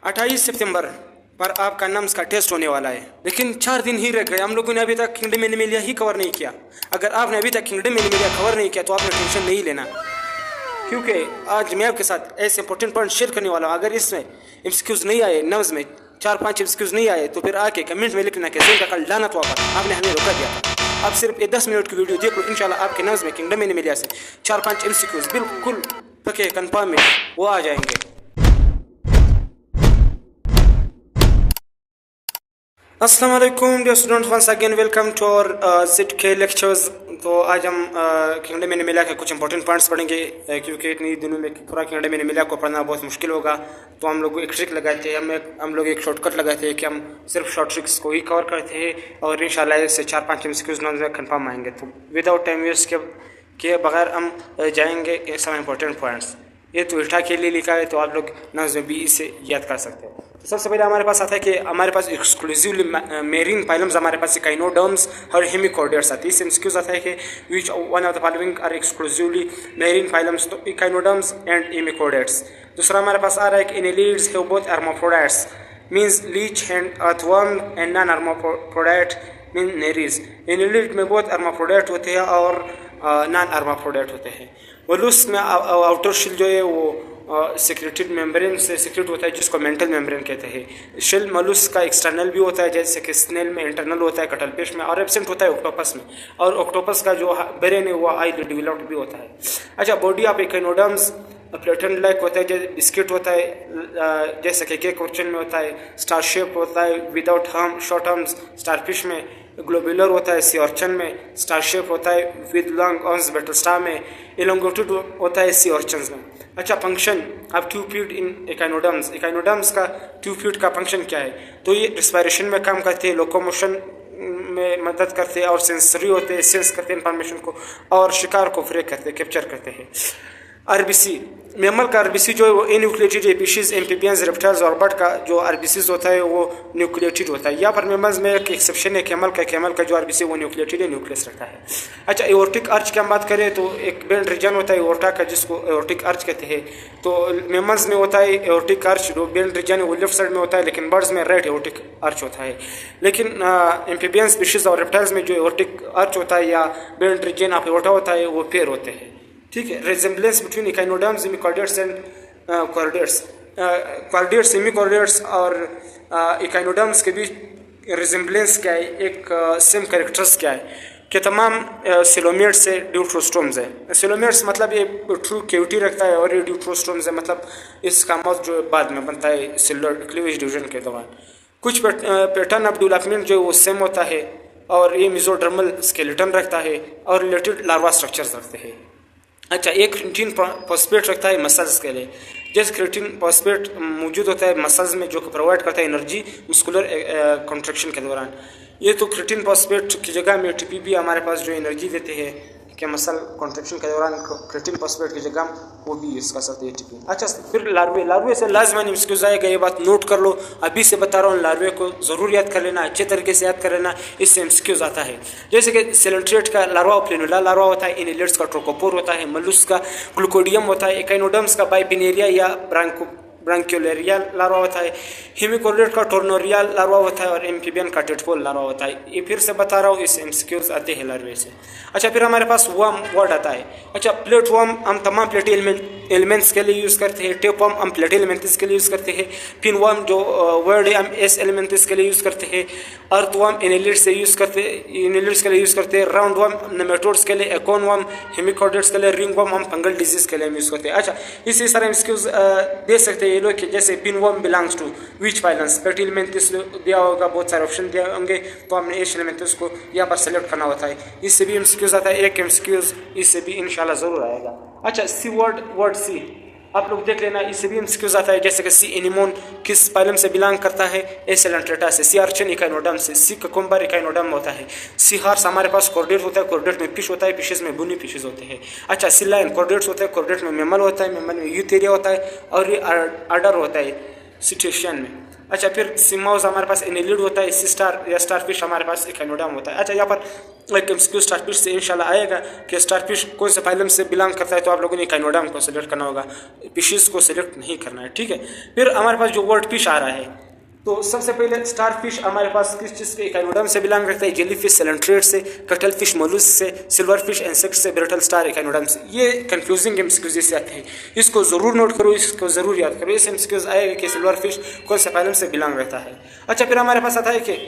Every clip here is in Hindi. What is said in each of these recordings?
28 सितंबर पर आपका नम्स का टेस्ट होने वाला है, लेकिन 4 दिन ही रह गए। हम लोगों ने अभी तक किंगडम एनिमेलिया ही कवर नहीं किया। अगर आपने अभी तक किंगडम एनिमेलिया कवर नहीं किया तो आपने टेंशन नहीं लेना, क्योंकि आज मैं आपके साथ ऐसे इंपॉर्टेंट पॉइंट शेयर करने वाला हूँ। अगर इसमें एमसीक्यूज नहीं आए, नम्स में 4-5 एमसीक्यूज नहीं आए, तो फिर आके कमेंट में लिखना कि जिनका कल लानत हुआ आपने हमें रोका दिया था। आप सिर्फ ये 10 मिनट की वीडियो देख लो, इंशाल्लाह आपके नम्स में किंगडम एनिमेलिया से 4-5 एमसीक्यूज बिल्कुल पक्के कन्फर्म में वो आ जाएंगे। अस्सलाम वालेकुम dear students, once again welcome to our ZK lectures. तो आज हम किंगडम एनिमेलिया के कुछ इंपॉर्टेंट पॉइंट्स पढ़ेंगे, क्योंकि इतनी दिनों में पूरा किंगडम एनिमेलिया को पढ़ना बहुत मुश्किल होगा। तो हम लोग एक ट्रिक लगाए थे, हम लोग एक शॉर्टकट लगाए थे कि हम सिर्फ शॉर्ट ट्रिक्स को ही कवर करते हैं और इंशाल्लाह इससे 4-5 MCQs में कन्फर्म आएंगे। तो विदाउट टाइम वेस्ट के बगैर हम जाएंगे सब इंपॉर्टेंट पॉइंट्स। ये तो उल्टा के लिए लिखा है, तो आप लोग नज़्म भी इसे याद कर सकते हैं। तो सबसे पहले हमारे पास आता है कि हमारे पास एक्सक्लूसिवली मेरीन फाइलम्स, हमारे पास इकाइनोडर्म्स और हेमिकोर्डेट्स आती है। इससे एमसीक्यूज आता है कि which one of the following are exclusively marine phylums, तो इकाइनोडर्म्स एंड हेमिकोर्डेट्स। दूसरा हमारे पास आ रहा है कि annelids have both hermaphrodites means leech and earthworm and non hermaphrodite mean Nereis. Annelid में बहुत hermaphrodite होते हैं और नॉन hermaphrodite होते हैं। मोलस्क में आउटर शेल जो है वो सेक्रेटेड मेम्ब्रेन से सेक्रेट होता है, जिसको मेंटल मेम्ब्रेन कहते हैं। शेल मोलस्क का एक्सटर्नल भी होता है, जैसे कि स्नेल में इंटरनल होता है, कटलफिश में, और एब्सेंट होता है ऑक्टोपस में। और ऑक्टोपस का जो ब्रेन है वो हाईली डेवलप्ड भी होता है। अच्छा, बॉडी ऑफ इकाइनोडर्म्स प्लेटन लाइक होता है, जैसे बिस्किट होता है, जैसे कि केक ऑर्चन में होता है, स्टार शेप होता है without arm short arms starfish में, ग्लोबुलर होता है सी ऑर्चन में, स्टार शेप होता है with long arms brittle star में, इलोंगेटेड होता है सी ऑर्चन्स में। अच्छा, function of tube in echinoderms. Echinoderms का ट्यूब का फंक्शन क्या है? तो ये रिस्पायरेशन में काम करते हैं, लोकोमोशन में मदद करते हैं और सेंसरी होते हैं, सेंस करते हैं इंफॉर्मेशन को, और शिकार को फ्रे करते हैं, कैप्चर करते हैं। आरबीसी, मैमल का आरबीसी जो है वो एन्यूक्लिएटेड स्पीशीज, एम्फीबियंस, रेप्टाइल्स और बर्ड का जो आरबीसीज होता है वो न्यूक्लिएटेड होता है। यहाँ पर मैमल्स में एक एक्सेप्शन है कैमल का जो आरबीसी वो न्यूक्लिएटेड है, न्यूक्लियस रखता है। अच्छा, एओर्टिक आर्च की हम बात करें तो एक बेल्ट रीजन होता है एओर्टा का, जिसको एओर्टिक आर्च कहते हैं। तो मैमल्स में होता है एओर्टिक आर्च, जो बेल्ट रीजन है वो लेफ्ट साइड में होता है, लेकिन बर्ड्स में राइट एओर्टिक आर्च होता है। लेकिन एम्फीबियंस स्पीशीज और रेप्टाइल्स में जो एओर्टिक आर्च होता है या बेल्ट रीजन ऑफ एओर्टा होता है वो पेयर होते हैं। ठीक है। Resemblance between echinoderms, hemichordates and chordates. Chordates, hemichordates और इकाइनोडर्म्स के बीच रेजेंबलेंस क्या है, एक सेम कैरेक्टर्स क्या है कि तमाम सेलोमियर्स से ड्यूट्रोस्टोम्स है। सेलोमियर्स मतलब ये ट्रू कैविटी रखता है, और ये ड्यूट्रोस्टोम्स है मतलब इसका मौत जो बाद में बनता है सेलुलर क्लीवेज डिवीजन के दौरान। कुछ पैटर्न ऑफ डेवलपमेंट जो है वो सेम होता है, और ये मेसोडर्मल स्केलेटन रखता है और रिलेटेड लार्वा स्ट्रक्चर्स रखते हैं। अच्छा, एक क्रिएटिन फॉस्फेट रखता है मसल्स के लिए। जैसे क्रिएटिन फॉस्फेट मौजूद होता है मसल्स में, जो प्रोवाइड करता है एनर्जी मस्कुलर कॉन्ट्रैक्शन के दौरान। ये तो क्रिएटिन फॉस्फेट की जगह में एटीपी भी हमारे पास जो एनर्जी देते हैं कि मसल कॉन्ट्रैक्शन के दौरान, क्रिएटिन फॉस्फेट की जगह वो भी यूज़ कर सकते हैं एटीपी। अच्छा, फिर लार्वे से लाजमन एमसीक्यूज आएगा, ये बात नोट कर लो, अभी से बता रहा हूँ। लार्वे को ज़रूर याद कर लेना, अच्छे तरीके से याद कर लेना, इससे एमसीक्यूज आता है। जैसे कि सेलेंट्रेट का लार्वा प्लेनुला लार्वा होता है, एनेलिड्स का ट्रोकोपोर होता है, मलुस्क का ग्लूकोडियम होता है, इकाइनोडर्म्स का बाइपिनेरिया या ब्रांक्योलेरिया लार्वा होता है, हेमिकोर्डेट का टोर्नोरिया लार्वा होता है, और एम्फीबियन का टेटपोल लार्वा होता है। ये फिर से बता रहा हूँ, इस एमसीक्यूज आते हैं लार्वे से। अच्छा, फिर हमारे पास वर्म वर्ड आता है। अच्छा, प्लेट वर्म हम तमाम प्लेटी एलिमेंट्स के लिए यूज़ करते हैं, टेप वर्म हम प्लेटी एलिमेंट्स के लिए यूज़ करते हैं, पिन वर्म जो वर्ड है हम एस एलिमेंट्स के लिए यूज़ करते हैं, अर्थ वर्म एनेलिड्स से यूज़ करते हैं, एनेलिड्स के लिए यूज़ करते हैं, राउंड वर्म नेमेटोड्स के लिए, एकोन वर्म हेमिकोर्डेट्स के लिए, रिंग वर्म हम फंगल डिजीज के लिए यूज़ करते हैं। अच्छा, इसी सारे एमसीक्यूज दे सकते हैं ये लोग, जैसे pin worm belongs to which phylums, platyhelminthes दिया होगा, बहुत सारे ऑप्शन दिए होंगे, तो हमने एस एलिमेंट्स को यहाँ पर सेलेक्ट करना होता है। इससे भी एमसीक्यूज आता है, एक एमसीक्यूज इससे भी इंशाल्लाह ज़रूर आएगा। अच्छा, सी वर्ड सी आप लोग देख लेना, इससे भी एमसीक्यूज आता है। जैसे कि सी एनिमोन किस फाइलम से बिलोंग करता है, ए सेलेंट्रेटा से, सी आर्चन इकाइनोडर्म से, सी ककुम्बर इकाइनोडर्म होता है, सी हार्स हमारे पास कॉर्डेट होता है, कॉर्डेट में फिश होता है, फिशेस में बुनी फिशेस होते हैं। अच्छा, सी लाइन कॉर्डेट्स होता है, कॉर्डेट में मेमल होता है, मेमल में यूथेरिया होता है, और ये आर्डर होता है सिटेशियन में। अच्छा, फिर सिमाउस हमारे पास एनेलिड होता है, सी स्टार या स्टारफिश हमारे पास इकोनोडर्म होता है। अच्छा, यहाँ पर एक एमसीक्यू स्टारफिश से इंशाल्लाह आएगा कि स्टारफिश कौन से फाइलम से बिलोंग करता है, तो आप लोगों ने इकोनोडर्म को सिलेक्ट करना होगा, फिशेस को सिलेक्ट नहीं करना है, ठीक है। फिर हमारे पास जो वर्ड फिश आ रहा है, तो सबसे पहले स्टार फिश हमारे पास किस चीज़ के इकोनोडर्म से बिलोंग करता है, जेली फिश सेलेंट्रेट से, कटल फिश मोलुस्क से, सिल्वर फिश इंसेक्ट से, ब्रिटल स्टार इकोनोडर्म से। ये कंफ्यूजिंग एमसीक्यूज इससे आते हैं, इसको ज़रूर नोट करो, इसको ज़रूर याद करो। इस एमसीक्यूज आएगा कि सिल्वर फिश कौन से फाइलम से बिलोंग रहता है। अच्छा, फिर हमारे पास आता है कि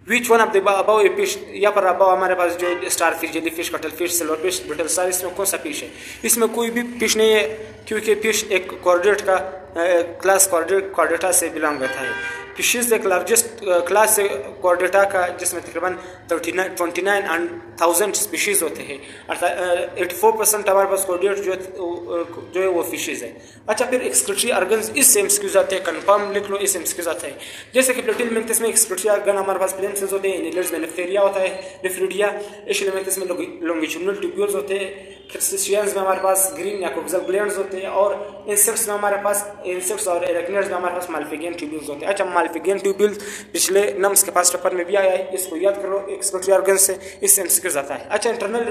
which one of the above a fish, यहाँ पर अबव हमारे पास जो star fish, jelly fish, cuttle fish, silver fish, brittle star, इसमें कौन सा फिश है? इसमें कोई भी फिश नहीं है, क्योंकि फिश एक कॉर्डेट का क्लास कॉर्डेटा से बिलोंग करता है। फिशेज एक लार्जेस्ट क्लास है कॉर्डेटा का, जिसमें तकरीबन 29,000 स्पीशीज़ होते हैं, अर्थात 84% हमारे पास कॉर्डेट जो है वो फिशेज है। अच्छा, फिर एक्सक्रीटरी ऑर्गन्स इस एमसीक्यूज आते हैं, कंफर्म लिख लो, इस एमसीक्यूज आते हैं। जैसे कि प्लेटिलमेंथस में एक्सक्रीटरी ऑर्गन हमारे पास प्लेन सेल्स होते हैं, एनिलिड्स में नेफ्थेरिया होता है, नेफ्रिडिया, एशियोलेमेंथस में लॉन्गिट्यूडिनल ट्यूब्यूल्स होते हैं, क्रस्टेशियंस में हमारे पास ग्रीन या कोक्सल ग्लैंड्स होते हैं, और इंसेक्ट्स में हमारे पास, इंसेक्ट्स और एरेक्निड्स में हमारे पास माल्फिगियन ट्यूब्यूल्स होते हैं। अच्छा, माल्फिगियन ट्यूब्यूल्स पिछले नम्स के पास पेपर में भी आया है, इसको याद करो, एक्सक्रीटरी ऑर्गन से इस एमसीक्यूज आता है। अच्छा, इंटरनल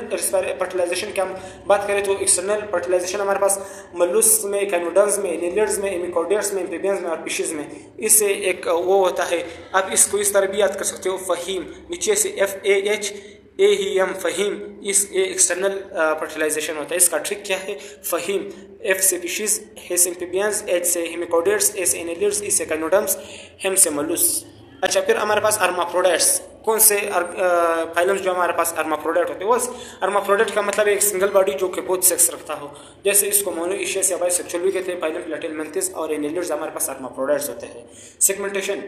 फर्टिलाइजेशन की हम बात करें तो एक्सटर्नल फर्टिलाइजेशन हमारे पास मलुस्क में, इकोनोडर्म्स में, एनिलिड्स में, एमिकोडियर्स में, एम्फीबियंस में और फिशेज में। इससे एक वो होता है, आप इसको इस तरह भी याद कर सकते हो, फहीम, नीचे से FAHAEM, फहीम, इस एक्सटर्नल फर्टिलाइजेशन होता है। इसका ट्रिक क्या है? फहीम, F से फिशेज, H से एम्फीबियंस, H से हेमिकोडियर्स, A से एनिलिड्स, E से इकोनोडर्म्स, M से मलुस्क। अच्छा, फिर हमारे पास अर्माफ्रोडाइट्स, कौन से फाइलम्स जो हमारे पास अर्माफ्रोडाइट होते हैं? वो अर्माफ्रोडाइट का मतलब एक सिंगल बॉडी जो कि बहुत सेक्स रखता हो, जैसे इसको मोनोइशियस या बाइसेक्सुअल भी कहते हैं। फाइलम प्लेटिलमेंथिस और एनिलिड्स हमारे पास अर्माफ्रोडाइट्स होते हैं। सेगमेंटेशन,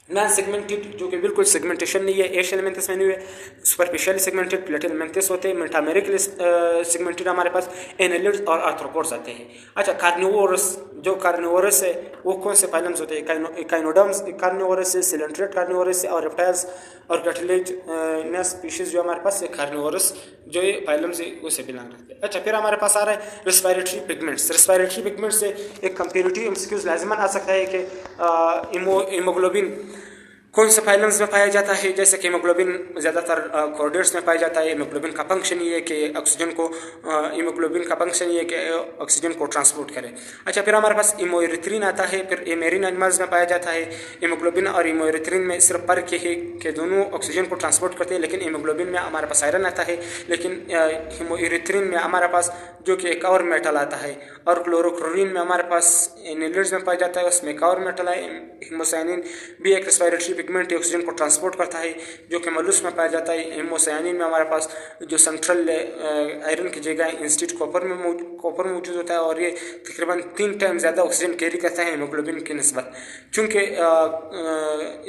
नॉन सेगमेंटेड जो कि बिल्कुल सेगमेंटेशन नहीं है, एशियोलेमेंथस में नहीं है, सुपरफिशियली सेगमेंटेड प्लेटिलमेंथिस होते हैं। मेटामेरिकली सेगमेंटेड हमारे पास एनिलिड्स और आर्थ्रोपोड्स आते हैं। अच्छा, कार्निवोरस, जो कार्निवोरस है वो कौन से फाइलम्स होते हैं? इकाइनोडर्म्स कार्निवोरस से, सिलेंट्रेट कार्निवोरस से, और रेप्टाइल्स और कैटिलेजिनस स्पीशीज जो हमारे पास कार्निवोरस जो ये फाइलम से उसे बिलोंग करते हैं। अच्छा, फिर हमारे पास आ रहा है रेस्पिरेटरी पिगमेंट्स। रेस्पिरेटरी पिगमेंट से एक कंपेरेटिव एमसीक्यूज लाजमन आ सकता है कि हीमोग्लोबिन कौन से फाइलम्स में पाया जाता है? जैसे कि हीमोग्लोबिन ज़्यादातर कॉर्डेट्स में पाया जाता है। हीमोग्लोबिन का फंक्शन ये है कि ऑक्सीजन को हीमोग्लोबिन का फंक्शन ये है कि ऑक्सीजन को ट्रांसपोर्ट करे। अच्छा, फिर हमारे पास हीमोएरिथ्रिन आता है, फिर ये मेरीन एनिमल्स में पाया जाता है। हीमोग्लोबिन और हीमोएरिथ्रिन में सिर्फ पर के दोनों ऑक्सीजन को ट्रांसपोर्ट करते हैं, लेकिन हीमोग्लोबिन में हमारे पास आयरन आता है, लेकिन हीमोएरिथ्रिन में हमारे पास जो कि एक और मेटल आता है। और क्लोरोक्लोरीन में हमारे पास एनिलिड्स में पाया जाता है, उसमें एक और मेटल है। हीमोसाइनिन भी एक रेस्पिरेटरी पिगमेंट ऑक्सीजन को ट्रांसपोर्ट करता है, जो कि मलुस्क में पाया जाता है। हीमोसाइनिन में हमारे पास जो सेंट्रल आयरन की जगह इंस्टीट्यूट कॉपर मौजूद होता है, और ये तकरीबन 3 टाइम ज़्यादा ऑक्सीजन कैरी करता है हीमोग्लोबिन की निस्बत, चूँकि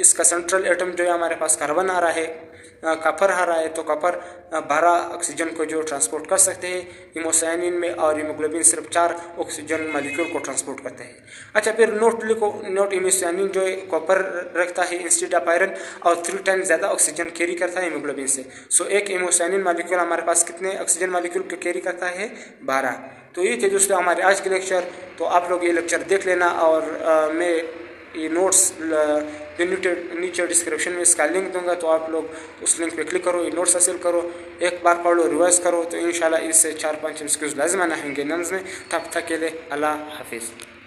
इसका सेंट्रल एटम जो है हमारे पास कार्बन आ रहा है, कॉपर आ रहा है, तो कॉपर 12 ऑक्सीजन को जो ट्रांसपोर्ट कर सकते हैं हीमोसाइनिन में, और हीमोग्लोबिन सिर्फ 4 ऑक्सीजन मॉलिक्यूल को ट्रांसपोर्ट करते हैं। अच्छा, फिर नोट लिखो, नोट हीमोसाइनिन जो है कॉपर रखता है इंस्टेड ऑफ आयरन, और 3 टाइम ज़्यादा ऑक्सीजन कैरी करता है हीमोग्लोबिन से। सो एक हीमोसाइनिन मॉलिक्यूल हमारे पास कितने ऑक्सीजन मॉलिक्यूल को कैरी करता है? 12। तो ये थे दोस्तों हमारे आज के लेक्चर। तो आप लोग ये लेक्चर देख लेना, और मैं ये नोट्स नीचे डिस्क्रिप्शन में इसका लिंक दूंगा, तो आप लोग उस लिंक पे क्लिक करो, ये नोट्स हासिल करो, एक बार पढ़ लो, रिवाइज करो, तो इंशाल्लाह इससे 4-5 एमसीक्यूज लाजमन आएंगे नम्स में। तब तक के लिए अल्लाह हाफिज़।